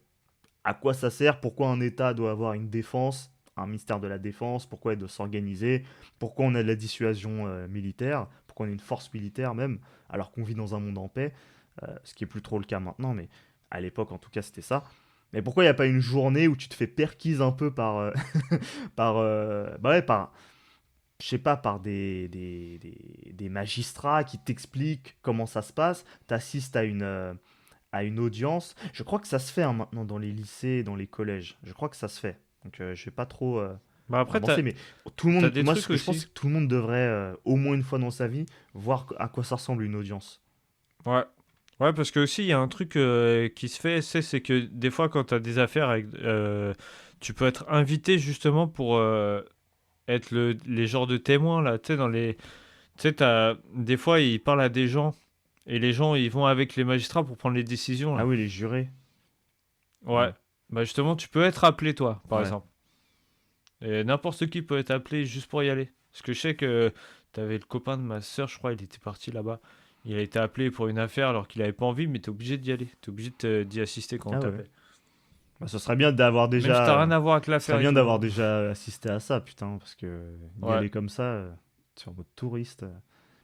à quoi ça sert, pourquoi un État doit avoir une défense, un ministère de la Défense, pourquoi il doit s'organiser, pourquoi on a de la dissuasion militaire, pourquoi on est une force militaire même, alors qu'on vit dans un monde en paix, ce qui est plus trop le cas maintenant, mais à l'époque en tout cas c'était ça. Mais pourquoi il n'y a pas une journée où tu te fais perquise un peu par, bah ouais, je sais pas, par des magistrats qui t'expliquent comment ça se passe, t'assistes à une audience. Je crois que ça se fait hein, maintenant dans les lycées, dans les collèges. Je crois que ça se fait. Donc je vais pas trop Bah après, avancer, mais tout le t'as monde, des moi trucs je pense aussi. que tout le monde devrait au moins une fois dans sa vie voir à quoi ça ressemble une audience. Ouais. Ouais, parce que aussi, il y a un truc qui se fait, c'est que des fois, quand tu as des affaires avec. Tu peux être invité justement pour être les genres de témoins, là. Tu sais, des fois, ils parlent à des gens et les gens, ils vont avec les magistrats pour prendre les décisions, Ah là. oui, les jurés. Ouais. Ouais, Bah, justement, tu peux être appelé, toi, par ouais. exemple. Et n'importe qui peut être appelé juste pour y aller. Parce que je sais que t'avais le copain de ma soeur, je crois, il était parti là-bas. Il a été appelé pour une affaire alors qu'il avait pas envie, mais t'es obligé d'y aller. T'es obligé d'y assister quand on Ah ouais. t'appelle. Bah, ce serait bien d'avoir Même si t'as déjà. rien à voir avec Ce serait l'affaire et bien tout, d'avoir hein. déjà assisté à ça, putain, parce que y Ouais, aller comme ça, tu es en mode touriste.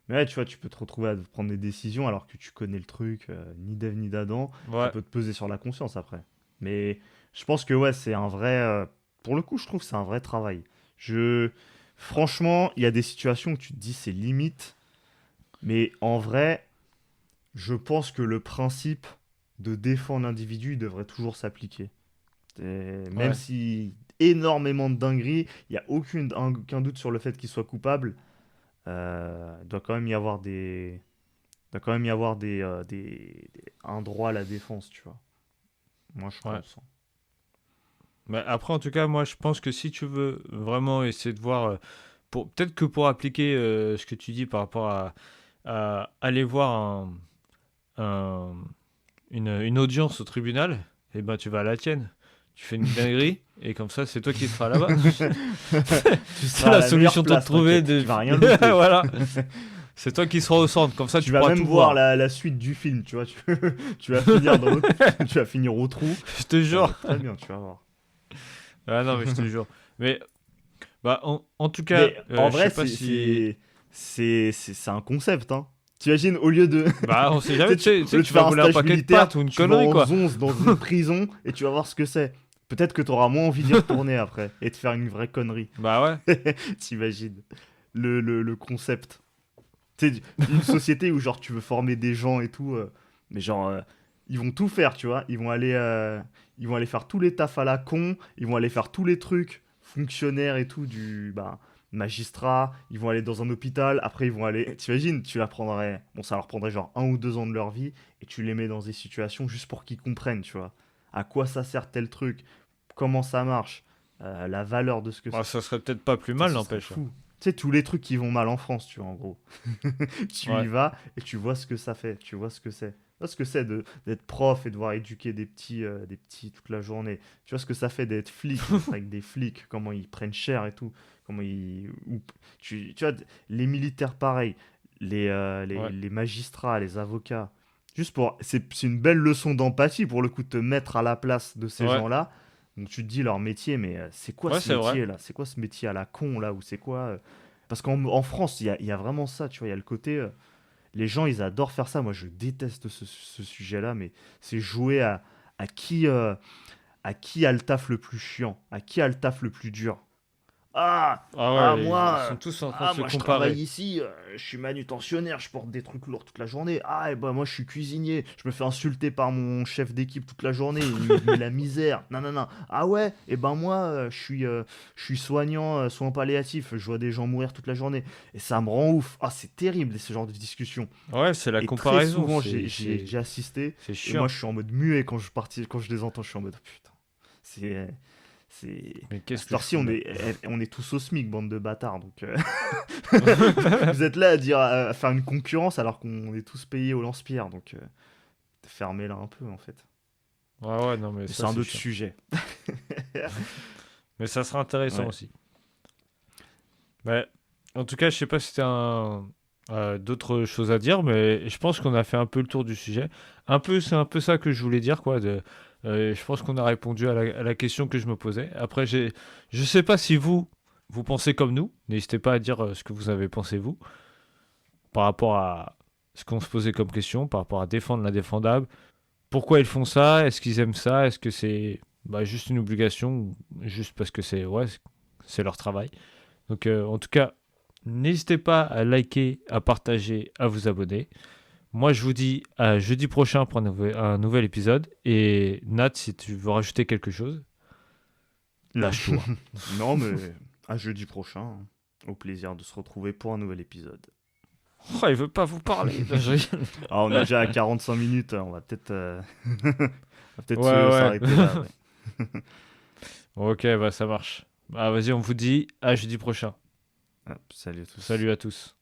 Mais ouais, tu vois, tu peux te retrouver à prendre des décisions alors que tu connais le truc, ni d'Ève ni d'Adam. Ça ouais, peut te peser sur la conscience après. Mais je pense que ouais, c'est un vrai. Pour le coup, je trouve que c'est un vrai travail. Je. Franchement, il y a des situations où tu te dis c'est limite, mais en vrai, Je pense que le principe de défendre l'individu il devrait toujours s'appliquer. Même Ouais. si énormément de dingueries, il n'y a aucun doute sur le fait qu'il soit coupable, il doit quand même y avoir un droit à la défense, tu vois. Moi, je Ouais. pense. Mais après, en tout cas, moi, je pense que si tu veux vraiment essayer de voir, peut-être que pour appliquer ce que tu dis par rapport à aller voir un- une audience au tribunal, eh ben, tu vas à la tienne. Tu fais une dinguerie, et comme ça, c'est toi qui seras là-bas. Tu C'est seras à la la meilleure solution de te place, trouver. t'inquiète. Tu vas rien louper. Voilà. C'est toi qui seras au centre, comme ça, Tu tu vas pourras même tout voir voir. la suite du film, tu vois. Tu vas finir tu vas finir au trou. Je te Ça va jure. être très bien, tu vas voir. Ah non, mais je te jure. Mais, bah, en tout cas, Mais en je vrai, sais pas si. c'est un concept, hein. T'imagines, au lieu de, Bah, on sait tu jamais, sais, tu sais au lieu que de tu vas faire un voler un stage paquet de militaire, pâtes ou une tu vas connerie, en quoi. zonze dans une prison et tu vas voir ce que c'est. Peut-être que t'auras moins envie d'y retourner après et de faire une vraie connerie. Bah ouais. T'imagines le concept. Tu sais, une société où genre tu veux former des gens et tout, mais genre ils vont tout faire, tu vois. Ils vont aller faire tous les tafs à la con, ils vont aller faire tous les trucs fonctionnaires et tout du magistrat. Ils vont aller dans un hôpital. Après ils vont aller. T'imagines, tu l'apprendrais. Bon, ça leur prendrait genre 1 ou 2 ans de leur vie et tu les mets dans des situations juste pour qu'ils comprennent, tu vois. À quoi ça sert tel truc, comment ça marche, la valeur de ce que Bah, c'est. ça serait peut-être pas plus Putain, mal, ce serait n'empêche. fou. Tu sais, tous les trucs qui vont mal en France, tu vois, en gros. Tu y Ouais. vas et tu vois ce que ça fait, tu vois ce que c'est. Tu vois ce que c'est d'être prof et devoir éduquer des petits toute la journée. Tu vois ce que ça fait d'être flic avec des flics, comment ils prennent cher et tout. Comment ils... tu vois, les militaires pareil, Ouais. les magistrats, les avocats. Juste pour... C'est une belle leçon d'empathie pour le coup de te mettre à la place de ces Ouais. gens-là. Donc tu te dis leur métier, mais c'est quoi Ouais, ce c'est vrai. métier là? C'est quoi ce métier à la con là? Ou c'est quoi Parce qu'en France, il y a vraiment ça, tu vois, il y a le côté... les gens, ils adorent faire ça. Moi, je déteste ce sujet-là, mais c'est jouer à à qui a le taf le plus chiant, à qui a le taf le plus dur. Ah, Ah ah ouais, ils moi, sont euh, tous en train de se moi je travaille comparer. ici, je suis manutentionnaire, je porte des trucs lourds toute la journée. Ah, et bah moi je suis cuisinier, je me fais insulter par mon chef d'équipe toute la journée, il me met la misère. Non, non, non. Ah ouais, et ben moi je suis soignant, soins palliatifs, je vois des gens mourir toute la journée. Et ça me rend ouf. Ah, c'est terrible ce genre de discussion. Ouais, c'est la Et très comparaison. souvent j'ai assisté, C'est et moi chiant. je suis en mode muet quand je les entends, je suis en mode putain. C'est. C'est. Mais À qu'est-ce cette que je heure-ci, fous là? on est tous au SMIC, bande de bâtards. Donc, vous êtes là à faire une concurrence alors qu'on est tous payés au lance-pierre. Donc, fermez-la un peu, en fait. Ouais, ouais, non, mais Mais ça, c'est un c'est autre chiant. sujet. Mais ça sera intéressant Ouais. aussi. Mais, en tout cas, je sais pas si t'as d'autres choses à dire, mais je pense qu'on a fait un peu le tour du sujet. C'est un peu ça que je voulais dire, quoi. Je pense qu'on a répondu à la question que je me posais. Après, je sais pas si vous pensez comme nous. N'hésitez pas à dire ce que vous avez pensé, vous, par rapport à ce qu'on se posait comme question, par rapport à défendre l'indéfendable. Pourquoi ils font ça? Est-ce qu'ils aiment ça? Est-ce que c'est juste une obligation ou juste parce que c'est leur travail? Donc, en tout cas, n'hésitez pas à liker, à partager, à vous abonner. Moi, je vous dis à jeudi prochain pour un nouvel épisode. Et Nat, si tu veux rajouter quelque chose, lâche-toi. Non, mais à jeudi prochain. Hein. Au plaisir de se retrouver pour un nouvel épisode. Oh, il veut pas vous parler. Non, je rigole. Ah, on est déjà à 45 minutes. On va peut-être on va peut-être Ouais, ouais. s'arrêter là. Ouais. Ok, bah ça marche. Bah vas-y, on vous dit à jeudi prochain. Ah, salut à tous. Salut à tous.